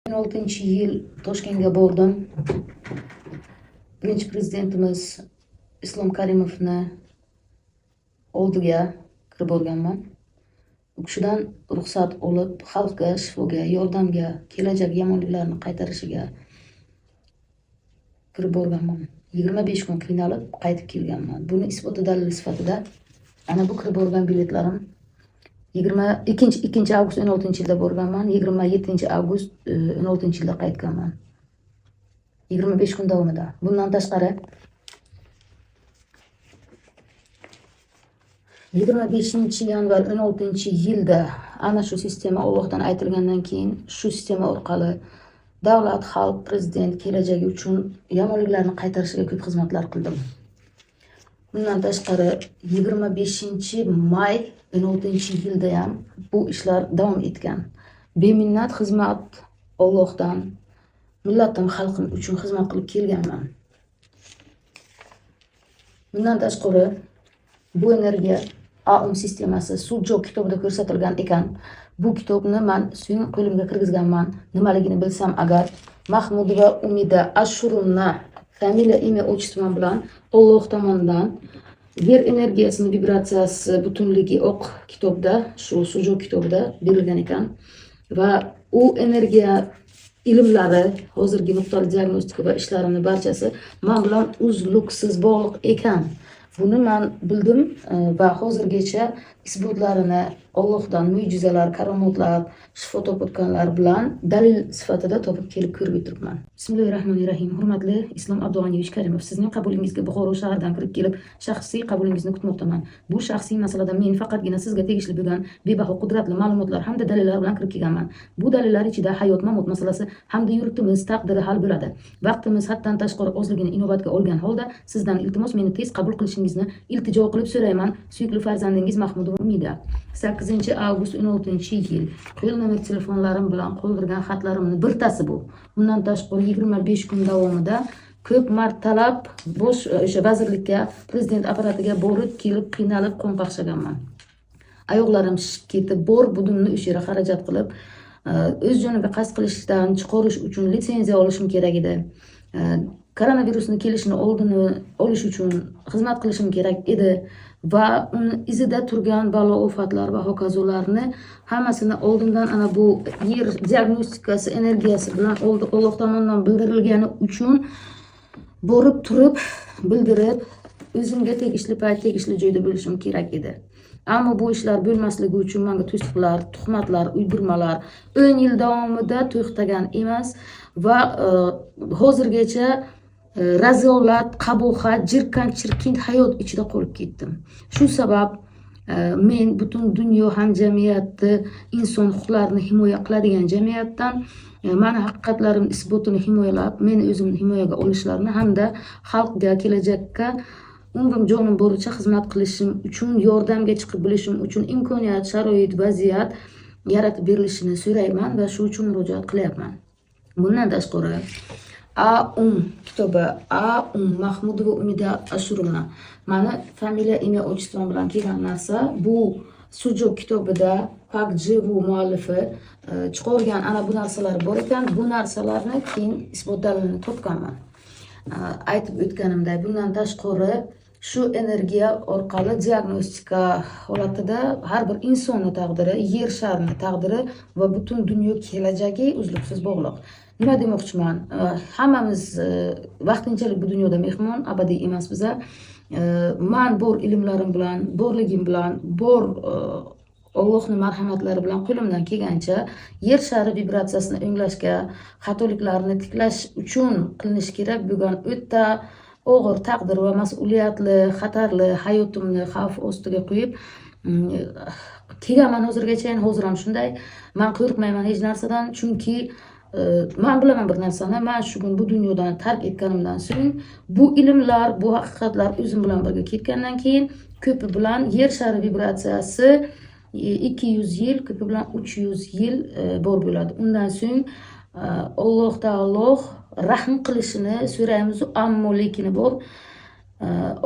2016-yil Toshkentga bordim. Birinchi prezidentimiz Islom Karimovni oldiga kirib borganman. U kishidan ruxsat olib, xalqqa, shifoga, yordamga, kelajak yomonliklarni qaytarishiga kirib borganman. 25 kun qiynalib qaytib kelganman. Buni isboti dalili sifatida ana bu kirib borgan biletlarim 2 avgust 16-yilda borganman, 27 avgust 16-yilda qaytganman. 25 kun davomida. Bundan tashqari 25 yanvar 16-yilda ana shu sistema Allohdan aytilgandan keyin shu sistema orqali davlat, xalq, prezident kelajagi uchun yomonliklarni qaytarishiga ko'p xizmatlar qildim. Bundan tashqari 25 may 16-yilda ham bu ishlar davom etgan. Beminnat xizmat Allohdan, millatim, xalqim uchun xizmat qilib kelganman. Bundan tashqari bu energiya AUM sistemasi Sudjo kitobida ko'rsatilgan ekan. Bu kitobni men so'ng qo'limga kirgizganman. Nimaligini bilsam agar Mahmudova Umida Ashurumna familiya, imya, otchеством bilan Alloh tomonidan yer energiyasini vibratsiyasi butunligi o'q kitobda, shu Sudjo kitobida berilgan ekan va u energiya ilmlari, hozirgi nuqtali diagnostika va ishlarini barchasi men bilan uzluksiz bog'liq ekan. Buni men bildim va hozirgacha isbotlarini Allohdan mo'jizalar, karomatlar, shifo topayotganlar bilan dalil sifatida topib kelib ko'rib o'tiribman. Bismillahirrohmanirrohim. Hurmatli Islom Abdug'aniyevich Karimov, sizning qabulingizga Buxoro shahridan kirib kelib, shaxsiy qabulingizni kutmoqdaman. Bu shaxsiy masalada men faqatgina sizga tegishli bo'lgan bebaho qudratli ma'lumotlar hamda dalillar bilan kirib kelganman. Bu dalillar ichida hayot-mamot masalasi hamda yurtimiz taqdiri hal bo'ladi. Vaqtimiz haddan tashqari ozligini inobatga olgan holda sizdan iltimos meni tez qabul qilishingizni iltijo qilib so'rayman. Suyukli farzandingiz Mahmudova Umida. 8 avgust 16-yil. Qo'l nomer telefonlarim bilan qoldirgan xatlarimni birtasi bu. Bundan tashqari 25 kun davomida ko'p martalab bosh o'sha vazirlikka, prezident apparatiga borib, kelib, qiynalib, qonqaxshaganman. Oyoqlarim shishib ketib, bor budimni o'sha yerga xarajat qilib, o'z joniga qasd qilishdan chiqarish uchun litsenziya olishim kerak edi. Koronavirusni kelishini oldini olish uchun xizmat qilishim kerak edi va uni izida turgan balo ofatlar va hokazolarni hammasini oldindan ana bu yer diagnostikasi energiyasi bilan Alloh tomonidan bildirilgani uchun borib turib bildirib, o'zimga tegishli payt tegishli joyda bo'lishim kerak edi. Ammo bu ishlar bo'lmasligi uchun menga to'siqlar, tuhmatlar, uydirmalar 10 yil davomida to'xtagan emas va hozirgacha razolat, qabohat, jirkanch-chirkin hayot ichida qolib ketdim. Shu sabab men butun dunyo hamjamiyati, inson huquqlarini himoya qiladigan jamiyatdan meni haqiqatlarim isbotini himoyalab, meni o'zimni himoyaga olishlarini hamda xalqga, kelajakka umrim jonim boricha xizmat qilishim uchun, yordamga chiqib bilishim uchun imkoniyat, sharoit, vaziyat yaratib berilishini so'rayman va shu uchun murojaat qilyapman. Bundan tashqari AUM kitobi, AUM Mahmudova Umida Ashurumna. Mani familiya, imya, otchеством bilan kelgan narsa bu Sudjo kitobida Pak Jivu muallifi chiqargan ana bu narsalar bor ekan. Bu narsalarni keyin isbot dalilini topganman. Aytib o'tganimday, bundan tashqari shu energiya orqali diagnostika holatida har bir insonning taqdiri, yer sharining taqdiri va butun dunyo kelajagi uzluksiz bog'liq. Nima demoqchiman? Hammamiz vaqtinchalik bu dunyoda mehmon, abadiy emas biz. Men bor ilmlarim bilan, borligim bilan, bor Allohning marhamatlari bilan qo'limdan kelgancha yer shari vibratsiyasini o'nglashga, xatoliklarni tiklash uchun qilinish kerak bo'lgan o'ta og'ir taqdir va mas'uliyatli, xatarli hayotimni xavf ostiga qo'yib kelganman hozirgacha. Hozir ham shunday. Men qo'rqmayman hech narsadan, chunki men bilaman bir narsani, men shu kun bu dunyodan tark etganimdan so'ng bu ilmlar, bu haqiqatlar o'zim bilan birga ketgandan keyin ko'pi bilan yer shari vibratsiyasi 200 yil, ko'pi bilan 300 yil bor bo'ladi. Undan so'ng Alloh taolo rahm qilishini so'raymiz, ammo lekini bor.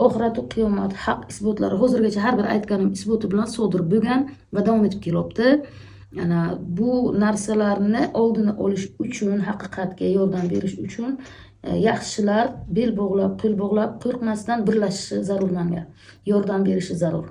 Oxirat va qiyomat haq isbotlari hozirgacha har bir aytganim isboti bilan sodir bo'lgan va davom etib kelyapti. ana bu narsalarni oldini olish uchun, haqiqatga yordam berish uchun yaxshilar bel bog'lab, qo'l bog'lab, qo'rqmasdan birlashishi zarur, menga yordam berishi zarur.